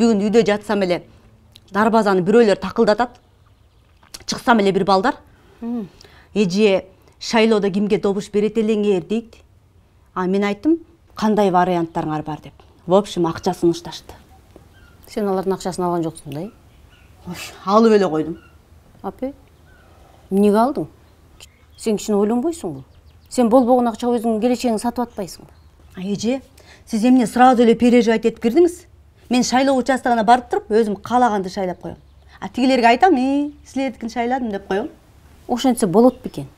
Бүгін үйде жатсам эле дарбазаны бирөөлөр такылдатат. Чыксам эле бир балдар. Эже шайлоодо кимге добуш берет элеңер дейт. А мен айттым, кандай варианттарыңар бар деп. В общем, акчасын ушташты. Сен алардын акчасын алган жоксуң да? Алып эле койдум. Апе, эмнеге алдың? Сен кичине ойлонбойсуңбу? Сен болбогон акчага өзүңдүн келечегиңди сатып атпайсыңбы? Эже, сиз эмне сразу эле переживать этип кирдиңиз? Мен шайлоо участогуна барып туруп, өзүм каалаганды шайлап коем. А тигилерге айтам, силердикин шайладым деп коем. Ошентсе болот бекен.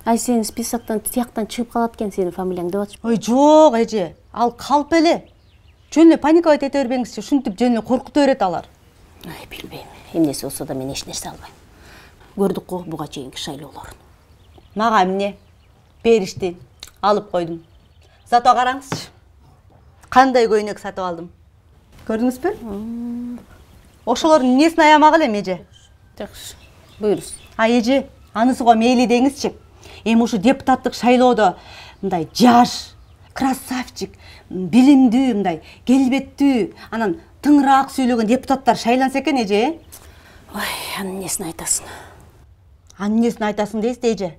Ай сен списоктон тияктан чыгып калат экен сенин фамилияң деп атышпы? Ой, жок, эже. Ал калп эле. Жөн эле паниковать эте бербеңизчи, ушинтип жөн эле коркута берет алар. Ай, билбейм. Эмнеси болсо да мен эч нерсе албайм. Көрдүк го буга чейинки шайлоолорун. Мага эмне? Беришти. Алып койдум. Зато караңызчы. Кандай көйнөк сатып алдым. Көрдүңүзбү? Ошолордун эмнесин аямак элем, эже. Жакшы. Буйруз. Эже, анысы го мейли деңизчи. Эми ушу депутаттык шайлоодо мындай жаш, красавчик, билимдүү, мындай келбеттүү, анан тыңыраак сүйлөгөн депутаттар шайланса экен, эже. Ой, анын несин айтасың? Анын несин айтасың дейсиз, эже.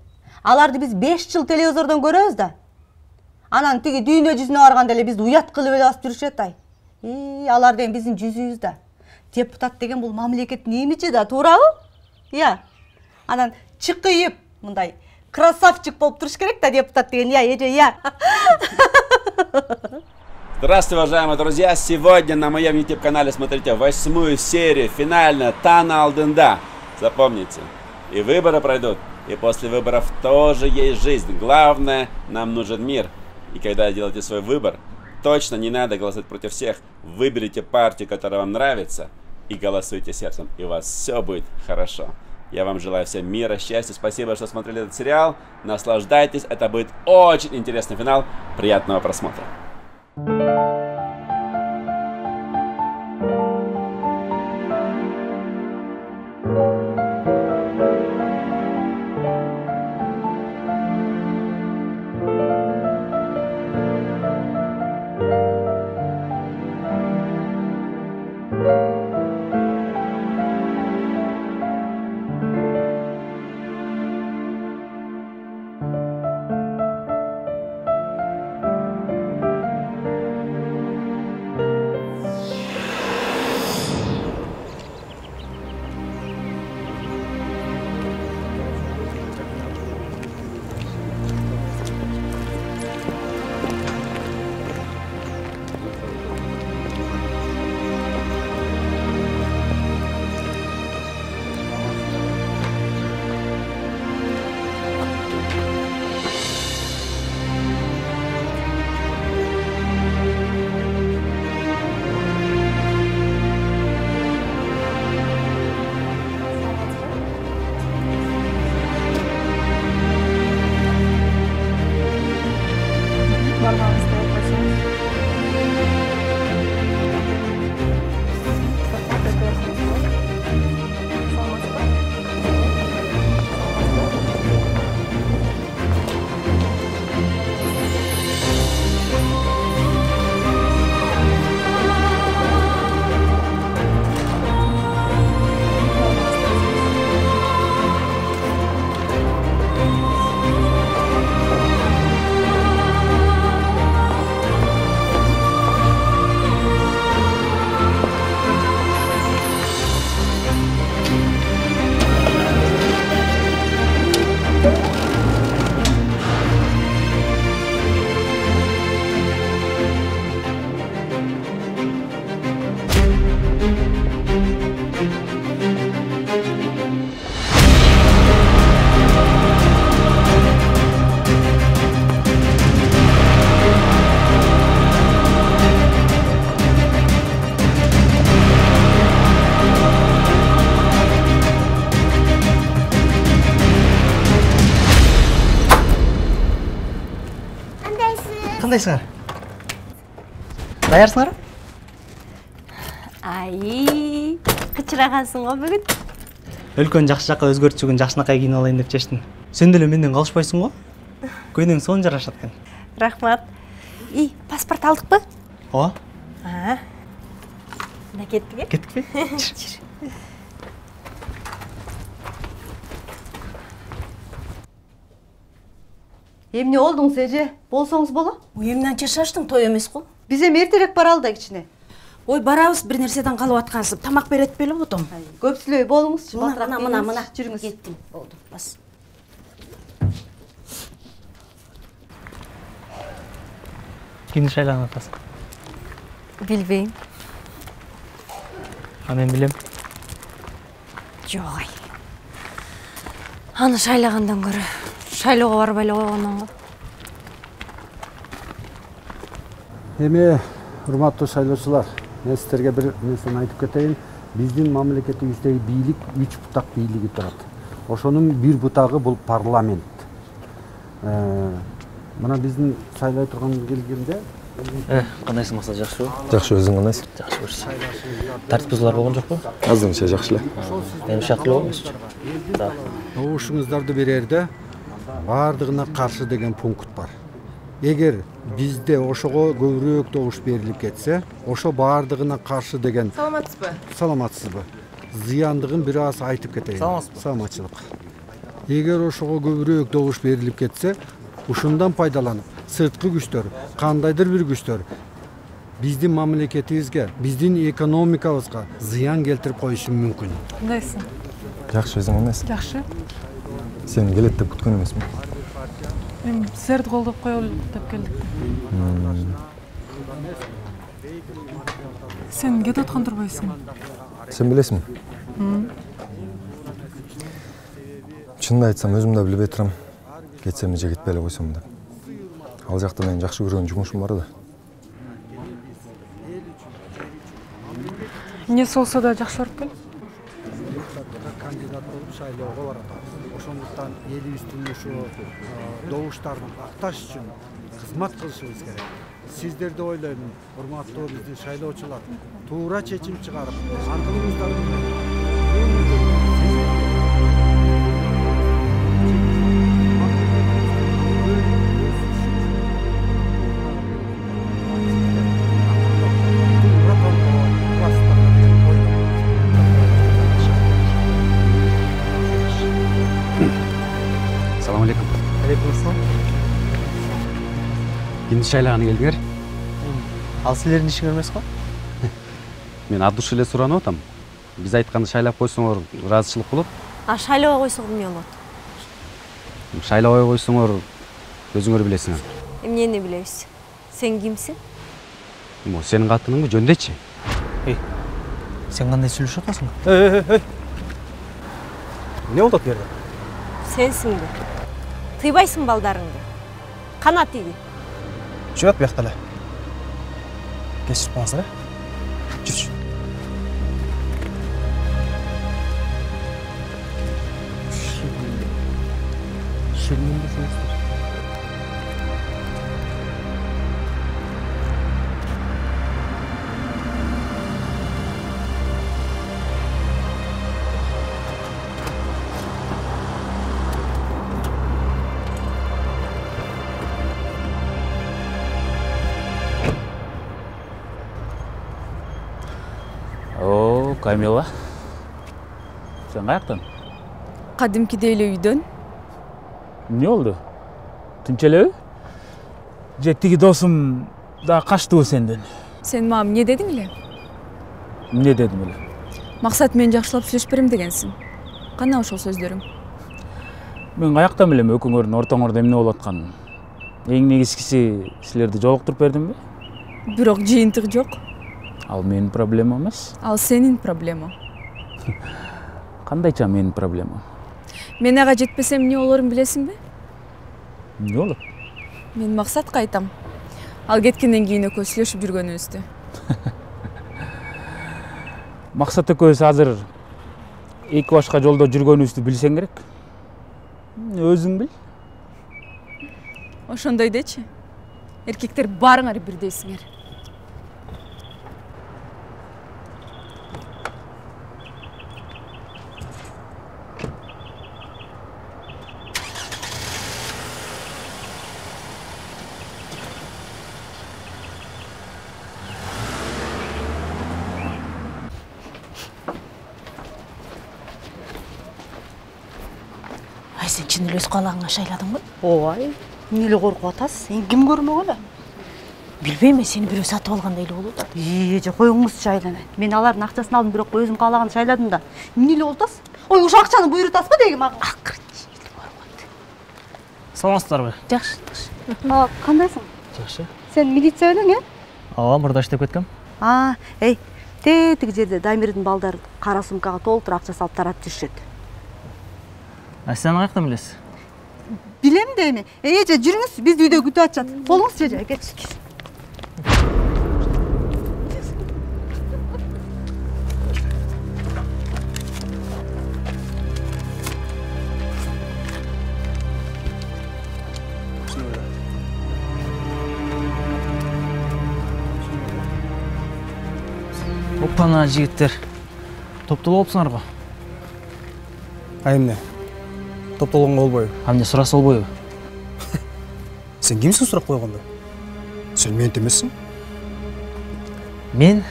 Аларды биз 5 жыл телевизордон көрөбүз да. Анан тиги дүйнө жүзүнө барганда эле бизди уят кылып эле басып жүрүшөт ай. Алар деген биздин жүзүбүз да. Депутат деген бул мамлекеттин имиджи да, туурабы? Анан чыкыйып, мындай красавчик болуп туруш керек да депутат деген, эже, Здравствуйте, уважаемые друзья! Сегодня на моем YouTube-канале смотрите 8-ю серию, финальная Тана Алдында. Запомните, и выборы пройдут, и после выборов тоже есть жизнь. Главное, нам нужен мир. И когда делаете свой выбор, точно не надо голосовать против всех. Выберите партию, которая вам нравится, и голосуйте сердцем, и у вас все будет хорошо. Я вам желаю всем мира, счастья. Спасибо, что смотрели этот сериал. Наслаждайтесь. Это будет очень интересный финал. Приятного просмотра. Кандайсыңар? Даярсыңар? Ай, кычырагансың го бүгүн. Өлкөнү жакшы жакка өзгөртүшүгүн жакшынакай кийинип алайын деп чечтим. Сен деле менден калышпайсың го? Көйнөң сонун жарашат экен. Рахмат. Паспорт алдыкпы? Ооба. Мына кеттик. Кеттикпи? Эмне болдуңуз эже? Болсоңуз боло? Эмне анча шаштың, той эмес го. Биз эми эртерээк баралы да кичине. Ой, барабыз, бир нерседен калып аткансып, тамак берет беле отом. Көпсүлөй болуңузчу. Мына. Жүрүңүз. Кеттим. Болду, бас. Кимди шайланып атасың? Билбейм. Мен билем. Жок. Аны шайлагандан көрө шайлоого барбай эле койгондон го. Эми, урматтуу шайлоочулар, мен сиздерге бир нерсени айтып кетейин. Биздин мамлекетибиздеги бийлик 3 бутак бийлиги турат. Ошонун бир бутагы бул парламент. Мына биздин шайлай турган келгенде Кандайсың Мақсат, жакшыбы? Жакшы, өзүң кандайсың? Жакшы көрсүң. Тартип бузуулар болгон жокпу? Азырынча жакшы эле. Эми шакылуу болмосчу. добушуңуздарды берерде баардыгына каршы деген пункт бар. Эгер бизде ошого көбүрөөк добуш берилип кетсе, ошо баардыгына каршы деген. Саламатсызбы? Зыяндыгын бир аз айтып кетейин. Саламатчылык. Эгер ошого көбүрөөк добуш берилип кетсе, ушундан пайдаланып сырткы күчтөр, кандайдыр бир күчтөр биздин мамлекетибизге, биздин экономикабызга зыян келтирип коюшу мүмкүн. Кандайсың? Жакшы, өзүң кандайсың? Жакшы. Сени келет деп күткөн эмесмин. Мен силерди колдоп коелу деп келдик. Сен кетип аткан турбайсың? Сен билесиңби? Чынымды айтсам, өзүм да билбей турам. Кетсем же кетпей эле койсом деп. Ал жакта менин жакшы көргөн жумушум бар да. Эмне болсо да жакшырып кел. Кандидат болуп шайлоого барат. Ошондуктан элибиздин ушу добуштарын акташ үчүн кызмат кылышыбыз керек. Сиздерди ойлойм, урматтуу биздин шайлоочулар, туура чечим чыгарып, андыгыңыздарды Кимди шайлаганы келдиңер? Ал силердин ишиңер эмес го? Мен ат душ эле суранып атам. Биз айтканды шайлап койсоңор ыраазычылык болот. А шайлоого койсок эмне болот? Шайлабай койсоңор өзүңөр билесиңер. Эмнени билебиз? Сен кимсиң? Могу сенин катыныңбы, жөндөйчү. Сен кандай сүйлөшүп атасың? эмне болот берди? Сенсиңби? Тыйбайсың балдарыңды. Кана тиги. Жок, бияқта эле. Кеширип коңуздар, жүрчү. Камила, сен каяктан? Кадимкидей эле үйдөн. Эмне болду? Тынч элеби? Же тиги досум да качтыбы сенден? Сен мага эмне дедиң эле? Эмне дедим эле? Максат мени жакшылап сүйлөшүп берем дегенсиң. Кана ошол сөздөрүң? Мен каяктан билем экөөңөрдүн ортоңордо эмне болуп атканын? Эң негизгиси силерди жолуктуруп бердимби? Бирок жыйынтык жок. Ал менин проблема эмес. Ал сенин проблема. Кандайча менин проблема? Мен ага жетпесем эмне болорун билесиңби? Эмне болот? Мен Максатка айтам. Ал кеткенден кийин экөө сүйлөшүп жүргөнүбүздү. Максат экөөбүз азыр эки башка жолдо жүргөнүбүздү билсең керек. Өзүң бил. Ошондой дечи. Эркектер баарыңар бирдейсиңер. сен чын эле өз каалагыңа шайладыңбы? Ой, эмне коркуп атасыз? Сен ким көрмөгөн эле? Билбейм, мен сени бирөө сатып алгандай эле болуп атат. Же коюңуз шайланайын. Мен алардын акчасын алдым, бирок өзүм каалаган шайладым да. Эмне эле болуп атасыз? Ой, ушу акчаны буйрутасызбы деги мага? Акыры жеңил барып. Саламатсыздарбы? Жакшы, жакшы. Кандайсың? Жакшы. Сен милиция элең, Ооба, мурда иштеп кеткем. Эй, тетиги жерде Дамирдин балдары кара сумкага толтура акча салып таратып жүрүшөт. Сен аны каяктан билесиз? Билем дейми? Эже, жүрүңүз, биз үйдө күтүп атышат. Колуңуз эже, кетчи. Оппана, жигиттер. Топтолуп болупсуңарбы? Эмне? Топтолгонго болбойбу. Эмне сураса болбойбу? Сен кимсиң сурап койгондо? Сен менти эмессиң? Мен,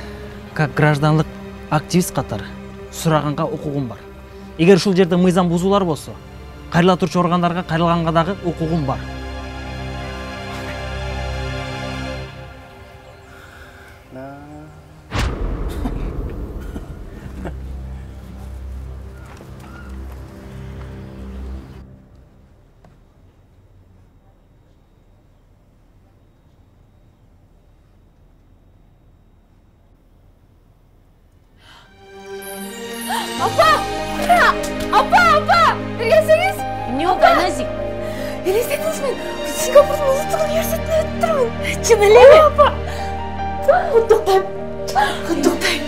как гражданлык активист катары, сураганга укугум бар. Эгер ушул жерде мыйзам бузуулар болсо, кайрыла турчу органдарга кайрылганга дагы укугум бар. Апа! Келсеңиз? Эмне болду, Айназик? Элестетиңизби? Сингапурдун улуттук университетине өтүп турмун. Чын элеби? Апа! Куттуктайм.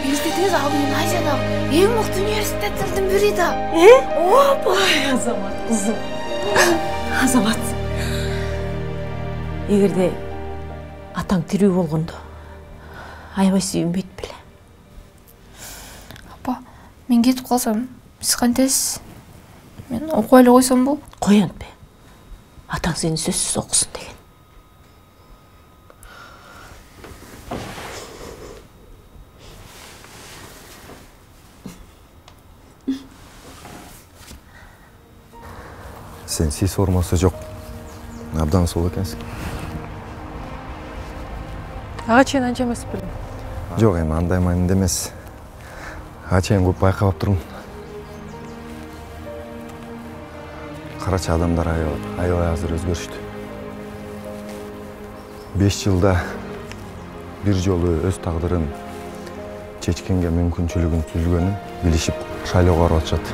Элестетиңиз, ал менин Азиядагы эң мыкты университеттердин бири да. Апа! Азамат кызым. Азамат. Эгерде атаң тирүү болгондо, аябай сүйүнбөйт беле? Апа, мен кетип калсам, сиз кантесиз? Мен окуй эле койсом болбу? Коянтпе. Атаң сени сөзсүз окусун деген. Сен сис формасы жок. Абдан сол экенсиң. Ага чейин анча эмес белем. Жок, эми андай маанинде эмес. Ага чейин көп байкап турмун. Карачы адамдар аябай азыр өзгөрүштү. 5 жылда бир жолу өз тагдырын чечкенге мүмкүнчүлүгүн түзгөнүн билишип шайлоого барып атышат.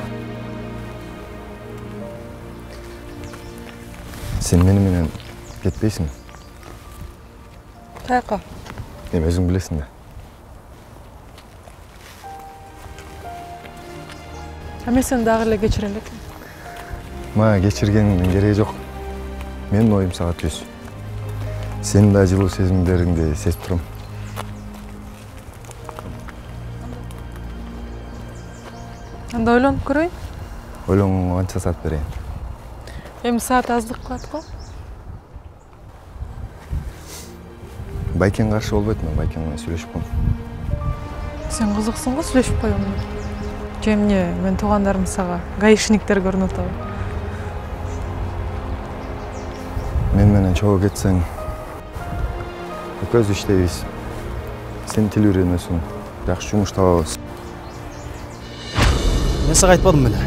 Сен мени менен кетпейсиң? Каяка? Эми өзүң билесиң да. Мен сени дагы эле кечире элекмин. Мага кечиргениңдин кереги жок. Менин оюм сага түз. Сенин да жылуу сезимдериңди сезип турам. Анда ойлонуп көрөйүн. Ойлонгонго канча саат берейин? Эми саат аздык кылат го. Байкен каршы болбойт, мен Байкен менен сүйлөшүп коем. Сен кызыксың го сүйлөшүп коем. Же эмне, мен туугандарым сага гаишниктер көрүнүп атабы? Мен менен чогуу кетсең, экөөбүз иштейбиз. Сен тил үйрөнөсүң, жакшы жумуш табабыз. Мен сага айтпадым беле.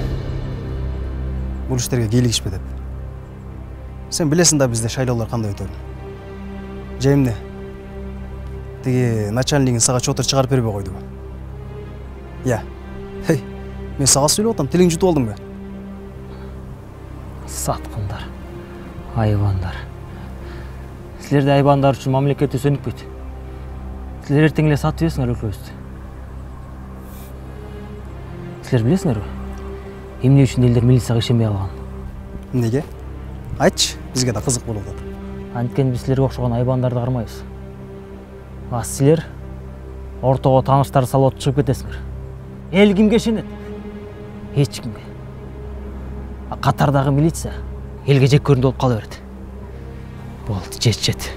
Бул иштерге кийлигишпе деп. Сен билесиң да бизде шайлоолор кандай өтөдү. Же эмне? Тиги начальнигин сага чотур чыгарып бербей койдубу? Я. Мен сага сүйлөп атам, тилиң жутуп алдыңбы? Саткындар, айбандар. Силерде айбандар үчүн мамлекет өсөнүкпөйт. Силер эртең эле сатып жиберсиңер өлкөбүздү. Силер билесиңерби? Эмне үчүн элдер милицияга ишенбей калган? Неге? Айтчы, бизге да кызык болуп атат. Анткени биз силерге окшогон айбандарды кармайбыз. А силер ортого тааныштарды салып чыгып кетесиңер. Эл кимге ишенет? Эч кимге. А катардагы милиция элге жек көрүндү болуп кала берет. Болду, жет.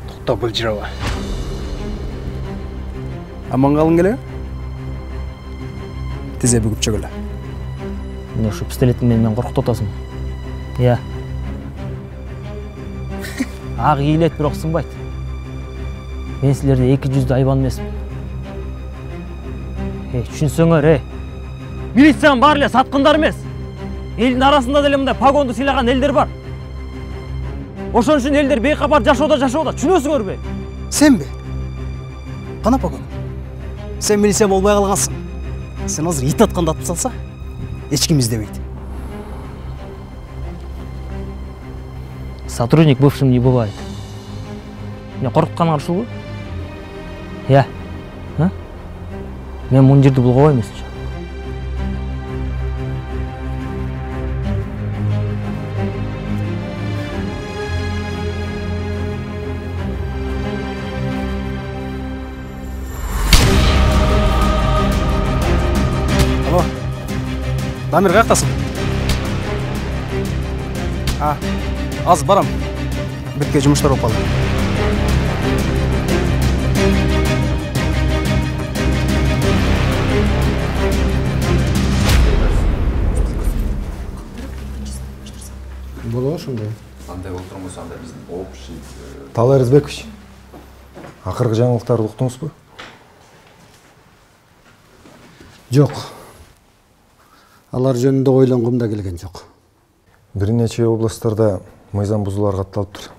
Тукта былжыраба. Аман калың келе? Тизе бүгүп чөгөлө. Мен ушу пистолетиң менен коркутуп атасың. Иә. Ақ иілет бірақ сынбайды. Мен сілерде 200 айбан емеспін. Түсінсеңер, милицияның бар еле сатқындар емес. Елдің арасында деле мындай погонды сыйлаған елдер бар. Ошон үчүн елдер бейхабар жашоодо, түшүнөсүңөр бе? Сен бе? Қана погон? Сен милиция болбай қалғансың. Сен азыр ит атканды атып салса, ешкім издебейді. Сотрудник бывшим не бывает. Мен қорқытқаныңар ушул ғой? Иә. Мен мұн жерді бұлғабай емес. Алло, Дамир қаяқтасың? Аз барам. Бітке жұмыштар болып қалды. Боло ошондой. Андай отурмаса анда биздин общий. Талай Рызбекович. Акыркы жаңылыктарды уктуңузбу? Жок. Алар жөнүндө ойлонгум да келген жок. Бир нече областтарда мыйзам бузуулар катталыптыр.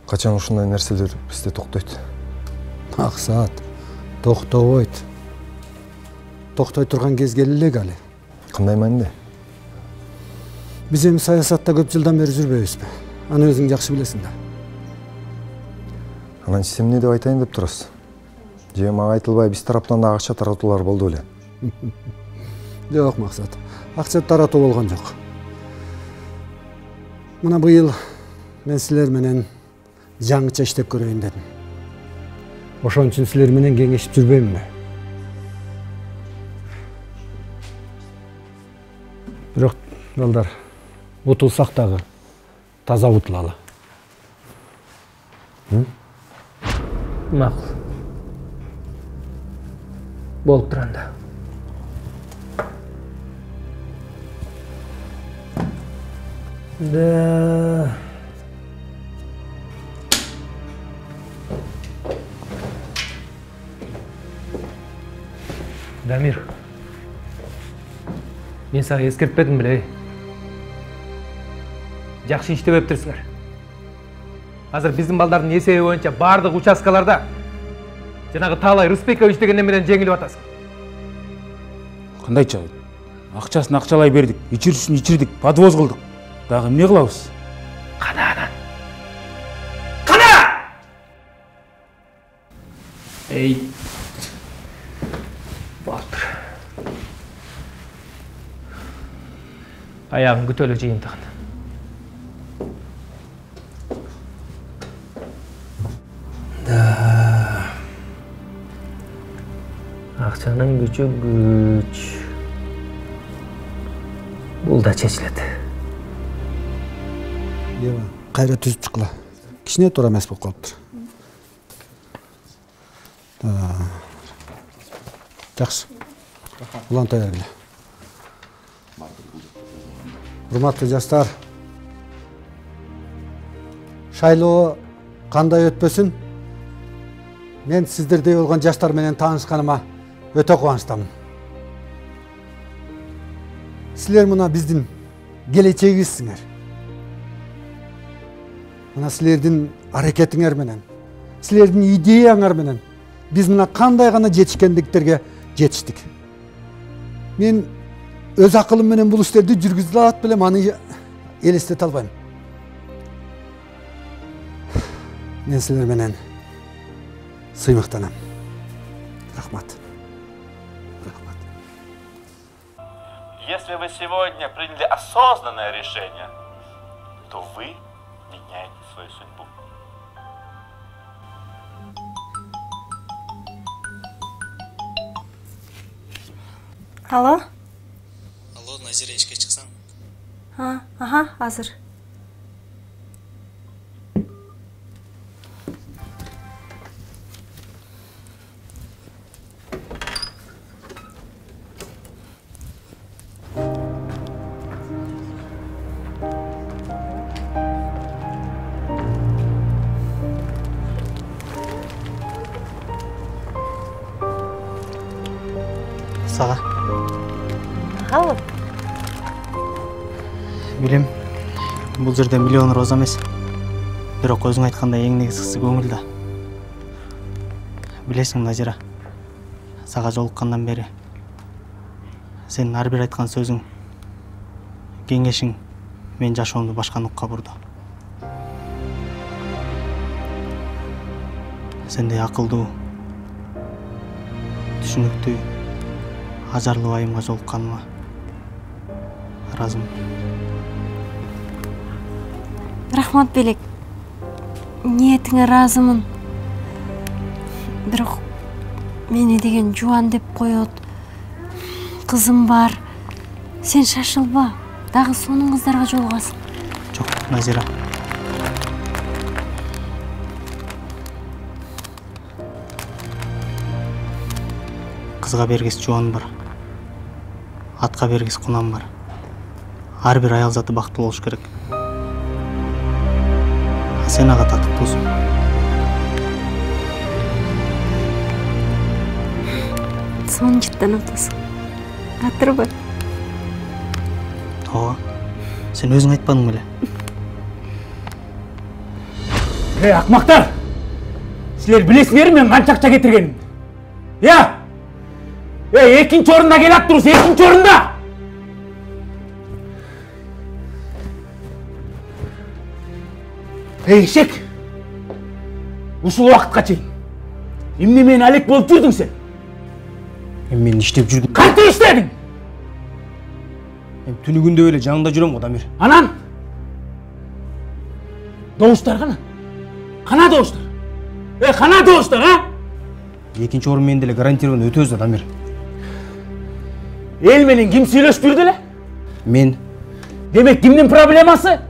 Качан ушундай нерселер бизде токтойт? Максат, токтобойт. Токтой турган кез келе элек али. Кандай мааниде? Биз эми саясатта көп жылдан бери жүрбөйбүзбү? Аны өзүң жакшы билесиң да. Анан сиз эмне деп айтайын деп турасыз? Же мага айтылбай биз тараптан да акча таратуулар болду эле? Жок, Максат. Акча таратуу болгон жок. Мына быйыл мен силер менен жаңыча иштеп көрөйүн дедим. Ошон үчүн силер менен кеңешип жүрбөймүнбү? Бирок, балдар, утулсак дагы таза утулалы. Макул. Болуп туранда. Да. Дамир. Мен сага эскертпедим беле. Жакшы иштебептирсиңер. Азыр биздин балдардын эсеби боюнча бардык участкаларда жанагы Талай Рысбекович деген неменен жеңилип атасың. Кандайча? Акчасын акчалай бердик, ичиришин ичирдик, подвоз кылдык. Дагы эмне кылабыз? Кана анан. Кана! Эй. Болуптур. Аягын күтөлө жыйынтыгын. Да. Акчанын күчү күч. Бул да чечилет. Ева, кайра түзүп чыккыла. Кичине туура эмес болуп калыптыр. Жакшы. Улантай бергиле. Урматтуу жаштар, шайлоо кандай өтпөсүн? Мен сиздердей болгон жаштар менен таанышканыма өтө кубанычтамын. Силер мына биздин келечегибизсиңер. Мына силердин аракетиңер менен, силердин идеяңар менен биз мына кандай гана жетишкендиктерге жетиштик. Мен өз акылым менен бул иштерди жүргүзө алат белем, аны элестете албайм. Мен силер менен сыймыктанам. Рахмат. Если вы сегодня приняли осознанное решение, то вы меняете свою судьбу. Алло? Алло, Назира, ишке чыксаң? Ага, азыр. Билем, бул жерде миллион роза эмес. Бирок өзүң айткандай эң негизгиси көңүл да. Билесиң, Назира, сага жолуккандан бери сенин ар бир айткан сөзүң, кеңешиң мен жашоомду башка нукка бурду. Сендей акылдуу, түшүнүктүү, ажарлуу айымга жолукканыма ыраазымын. Рахмат, Белек. Ниетиңе ыраазымын. Бирок мени деген жуан деп коет. Кызым бар. Сен шашылба. Дагы сонун кыздарга жолугасың. Жок, Назира. Кызга бергис жуан бар. Атка бергис кунам бар. Ар бир аял заты бактылуу болуш керек. Сен ага татыктуусуң. Сонун жыттан атасың. Атырбы? Ооба. Сен өзүң айтпадың беле? Акмактар! Силер билесиңерби мен канча акча кетиргенимди? Экинчи орунда келип туруш, экинчи орунда! Эшек! Ушул убакытка чейин эмне менен алек болуп жүрдүң сен? Мен иштеп жүрдүм. Кантип иштедиң? Мен түнү күндө эле жанында жүрөм го, Дамир. Анан? Добуштар кана? Кана добуштар? Кана добуштар, а? Экинчи орун менен деле гарантированно өтөбүз да, Дамир. Эл менен ким сүйлөшүп жүрдү эле? Мен. Демек кимдин проблемасы?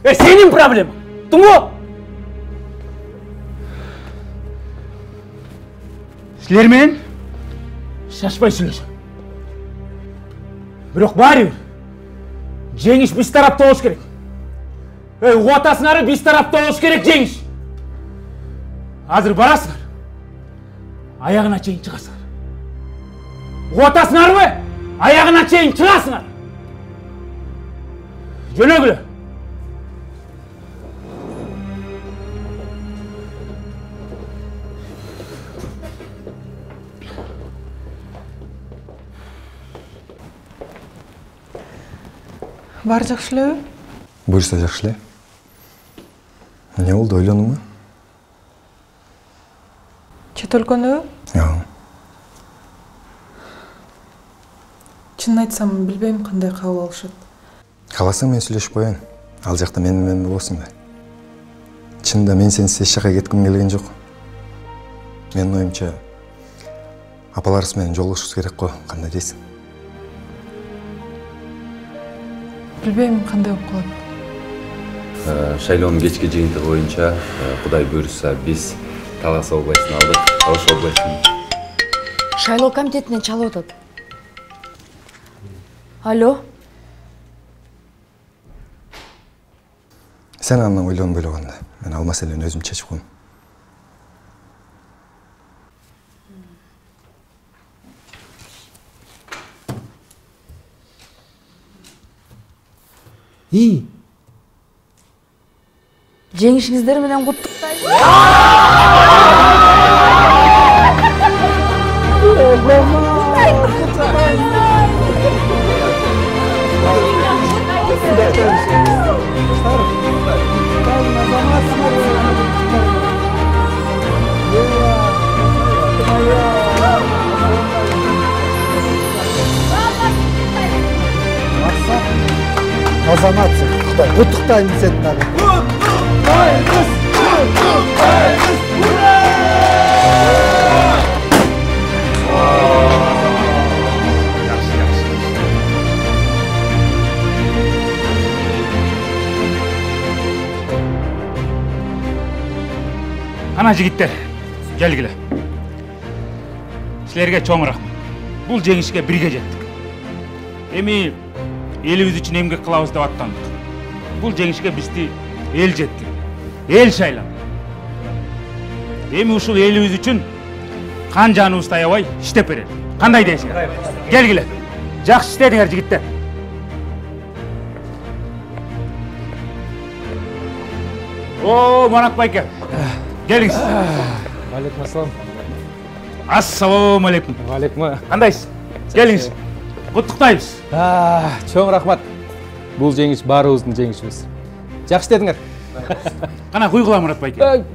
Senin проблема. Тыңо? Силер менен шашпай сүйлөшөм. Бирок баары бир жеңиш биз тарапта болуш керек. Угуп атасыңар, биз тарапта болуш керек жеңиш. Азыр барасыңар. Аягына чейин чыгасыңар. Угуп атасыңарбы? Аягына чейин чыгасыңар. Жөнөгүлө. Бар жакшы элеби? Буюрса жакшы эле. Эмне болду, ойлондуңбу? Чет өлкөнүбү? Чынын айтсам, билбейм кандай кабыл алышат. Кааласаң мен сүйлөшүп коеюн. Ал жакта менен болосуң да. Чынында мен сенсиз эч жака кетким келген жок. Менин оюмча апаларыбыз менен жолугушубуз керек го, кандай дейсиң? Билбейм кандай болуп калат. Шайлоонун кечки жыйынтыгы боюнча Кудай буйруса биз Талас областын алдык. Ош областын. Шайлоо комитетинен чалып атат. Алло. Сен андан ойлонбой эле кандай. Мен ал маселени өзүм чечип коем. Жеңишиңиздер менен куттуктайм. Азаматсың, Кудай, куттуктайм сени дагы. Ана жигиттер, келгиле. Силерге чоң рахмат. Бул жеңишке бирге жеттик. Эми элибиз үчүн эмгек кылабыз деп аттандык. Бул жеңишке бизди эл жеткирди. Эл шайланды. Эми ушул элибиз үчүн кан жаныбызды аябай иштеп берели. Кандай дейсиңер? Келгиле. Жакшы иштедиңер жигиттер. О, Марат байке. Келіңіз. Алейкум ассалам. Ассалаумағалейкум. Алейкум. Қандайсыз? Келіңіз. Құттықтаймыз. Чоң рахмат. Бұл жеңіс барыбыздың жеңісіміз. Жақсы дедіңер. Қана құйғыла Марат байке.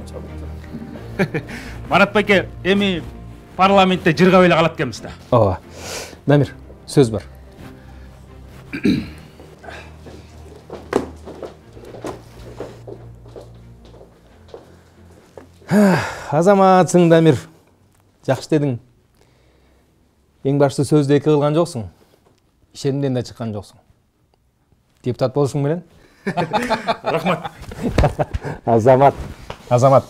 Марат байке, эми парламентте жырға беле қалат кеміз да. Ооба. Дамир, сөз бар. Азаматсың, Дамир. Жақсы дедің. Ең башты сөзді екі қылған жоқсың. Шерімден де шыққан жоқсың. Депутат болышың белен? Рахмат. Азамат.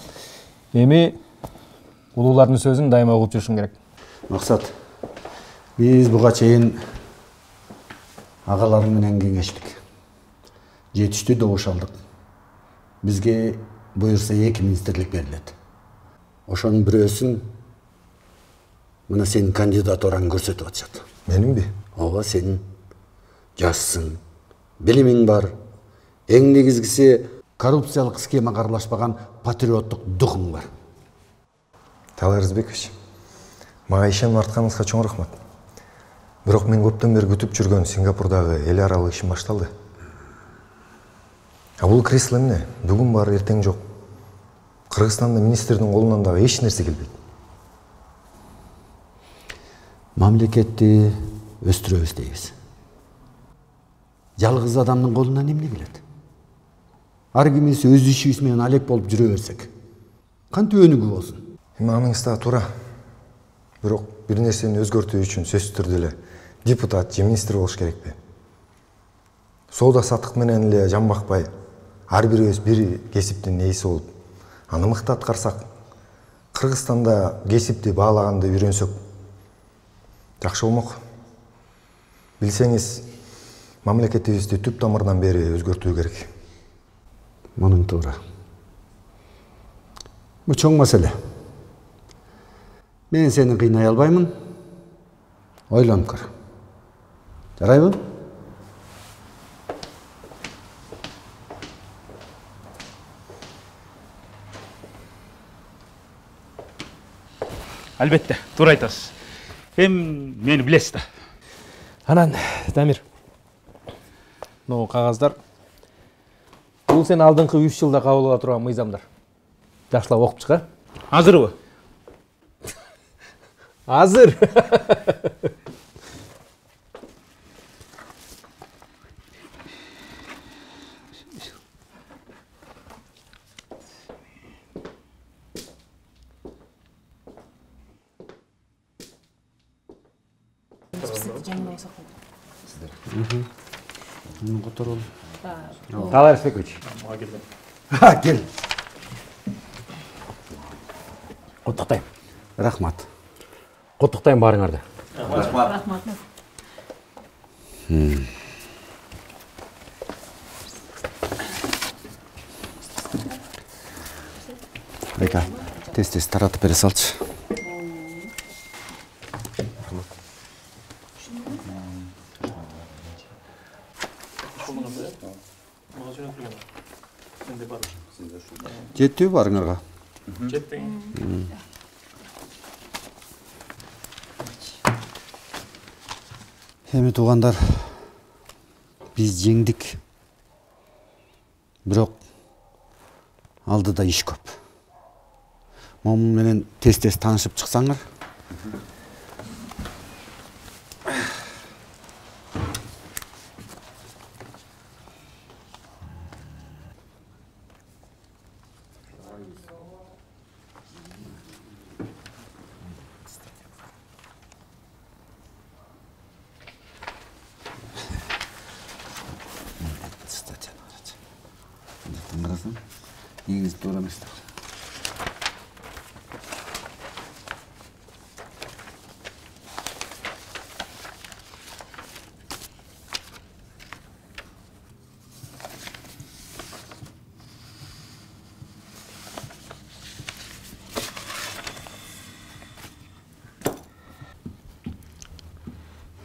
Эми улуулардын сөзүн дайыма угуп жүрүшүң керек. Мақсат, біз буга чейин агаларым менен кеңештик. Жетиштүү добуш алдык. Бизге буюрса 2 министрлик берилет. Ошонун бирөөсүн мына сенин кандидатураң көрсөтүп атышат. Менимби? Ооба, сенин жашсың, билимиң бар. Эң негизгиси коррупциялык схемага аралашпаган патриоттук духуң бар. Талай Рызбекович, мага ишенип артканыңызга чоң рахмат. Бирок мен көптөн бери күтүп жүргөн Сингапурдагы эл аралык ишим башталды. А бул кресло эмне? Бүгүн бар, эртең жок. Кыргызстанда министрдин колунан дагы эч нерсе келбейт. Мамлекетти өстүрөбүз дейбиз. Жалгыз адамдын колунан эмне келет? Ар кимиз өз ишибиз менен алек болуп жүрө берсек, кантип өнүгүү болсун? Аныңыз да туура. Бирок бир нерсени өзгөртүү үчүн сөзсүз түрдө эле депутат же министр болуш керекпи? Соода саттык менен эле жамбакпай, ар бирибиз бир кесиптин ээси болуп, аны мыкты аткарсак, Кыргызстанда кесипти баалаганды үйрөнсөк жакшы болмок. Билсеңиз, мамлекетибизди түп тамырдан бери өзгөртүү керек. Мунун туура. Бул чоң маселе. Мен сени кыйнай албаймын. Ойлонуп көр. Жарайбы? Албетте, туура айтасыз. Мени билесиз да. Анан, Дамир, могу кагаздар. Бул сен алдыңкы 3 жылда кабыл ала турган мыйзамдар. Жакшылап окуп чыга. Азырбы? Азыр. Талай Рысбекович. Кел. Құттықтайм. Рахмат. Құттықтайм барыңарды. Рахмат. Айка, тез таратып бере салчы. Жеттүү барыңарга? Жетті. Эми туугандар, биз жеңдик. Бирок алдыда иш көп. Момун менен тез таанышып чыксаңар. Негизи туура эмес.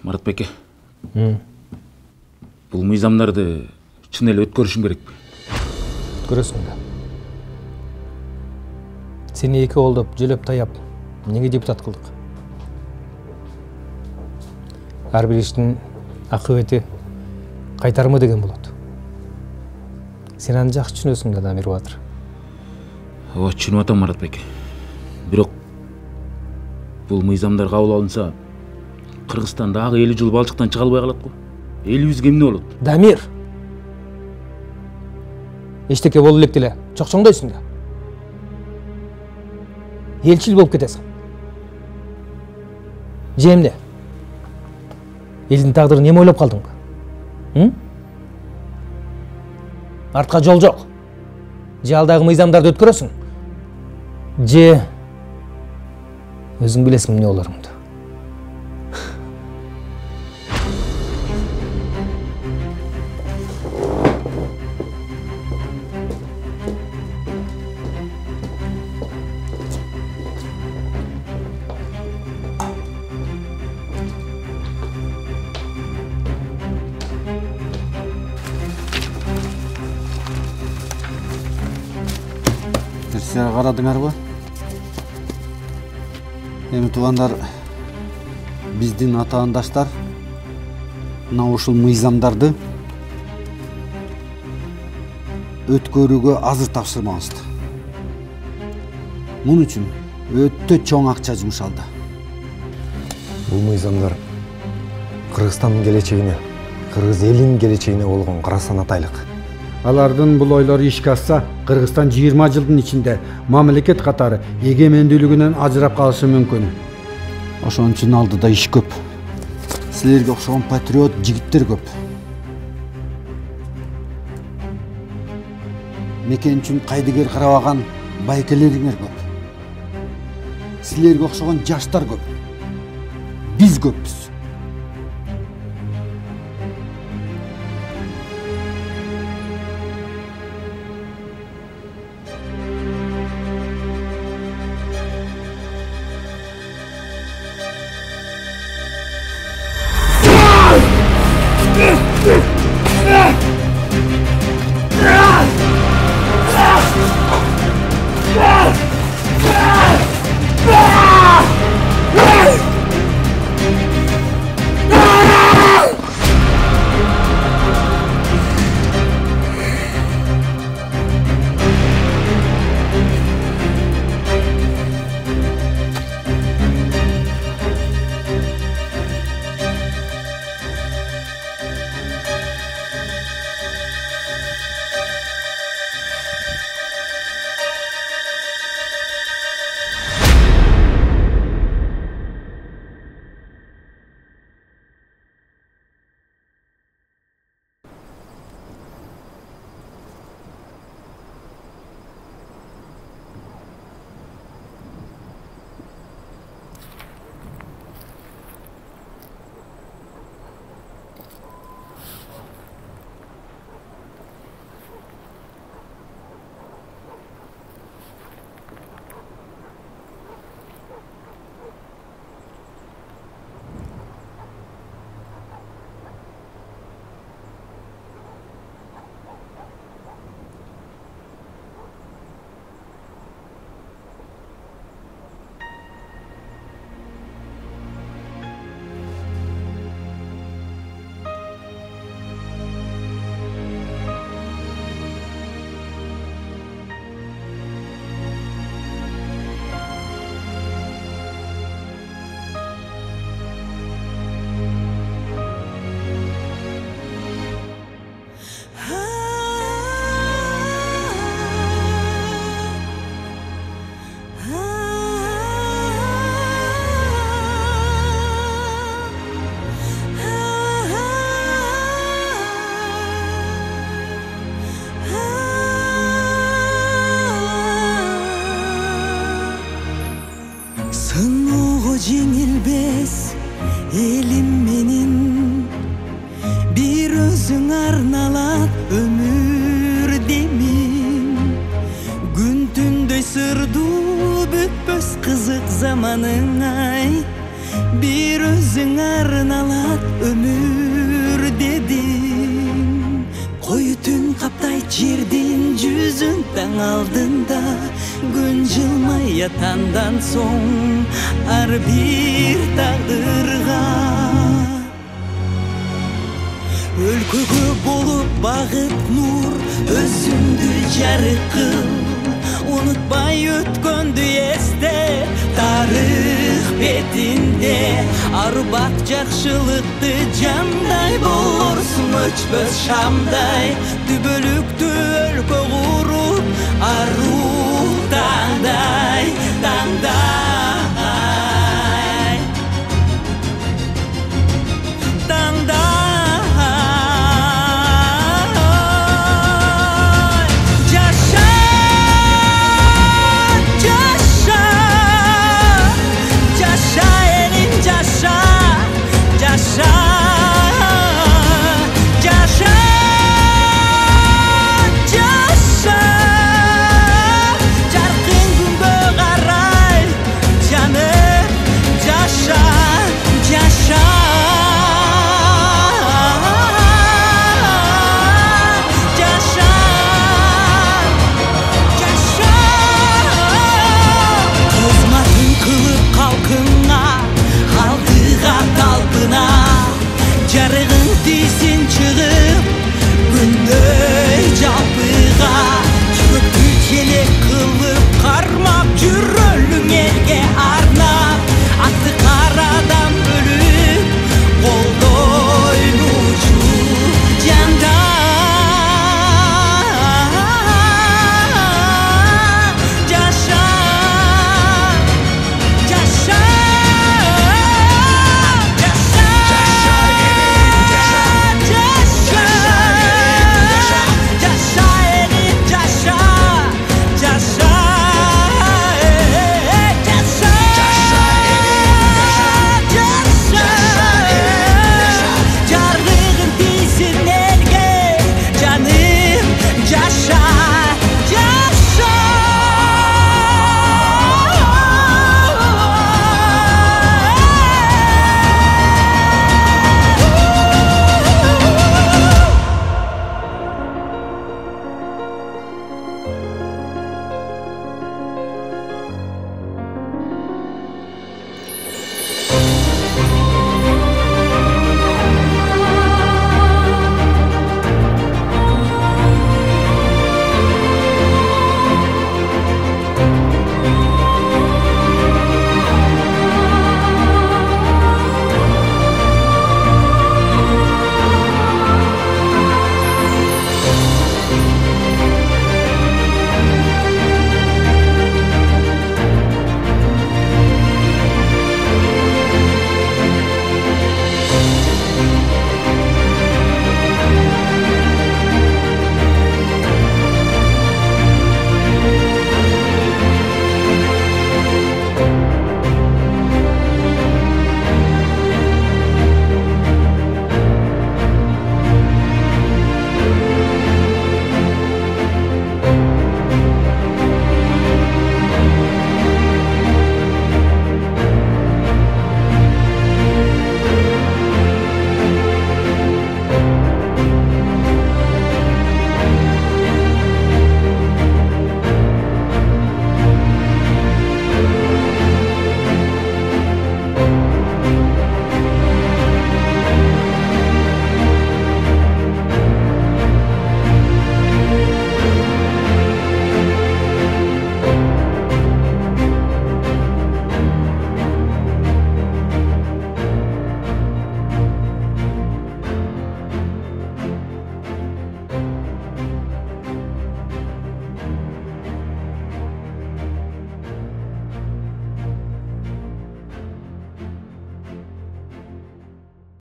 Марат беке. Бул мыйзамдарды чын эле өткөрүшүң керекпи? Өткөрөсүң да. Сени 2 олдоп, жөлөп таяп, неге депутат кылдык? Ар бир иштин акыбети кайтарма деген болот. Сен аны жакшы түшүнөсүң да, Дамир Батыр. Ооба, түшүнүп атам, Марат байке. Бирок бул мыйзамдар кабыл алынса, Кыргызстан дагы 50 жыл балчыктан чыга албай калат го. Элибизге эмне болот? Дамир! Эчтеке болуп элек деле, чокчоңдойсуң да. Элчил болуп кетесиң. Же эмне? Элдин тагдырын эме ойлоп калдыңбы? Артка жол жок. Же алдагы мыйзамдарды өткөрөсүң? Же өзүң билесиң эмне болоруңду. Силер карадыңарбы? Эми туугандар, биздин атаандаштар мына ушул мыйзамдарды өткөрүүгө азыр тапшырмабызды. Мун үчүн өтө чоң акча жумшалды. Бул мыйзамдар Кыргызстандын келечегине, кыргыз элинин келечегине болгон карасан атайлык. Алардын бул ойлору ишке ашса, Кыргызстан 20 жылдын ичинде мамлекет катары эгемендүүлүгүнөн ажырап калышы мүмкүн. Ошон үчүн алдыда иш көп. Силерге окшогон патриот жигиттер көп. Мекен үчүн кайдыгер карабаган байкелериңер көп. Силерге окшогон жаштар көп. Биз көппүз. жеңилбес элим менин бир өзүң арналат өмүр демин күн түндөй сырдуу бүтпөс кызык заманың ай бир өзүң арналат өмүр дедим кой түн каптайт жердин жүзүн таң алдында күн жылмай атандан соң ар бир тагдырга өлкөгө болуп багыт нур өзүңдү жарык кыл унутпай өткөндү эсте тарых бетинде арбак жакшылыкты жандай болорсуң өчпөс шамдай түбөлүктүү өлкө куруп ару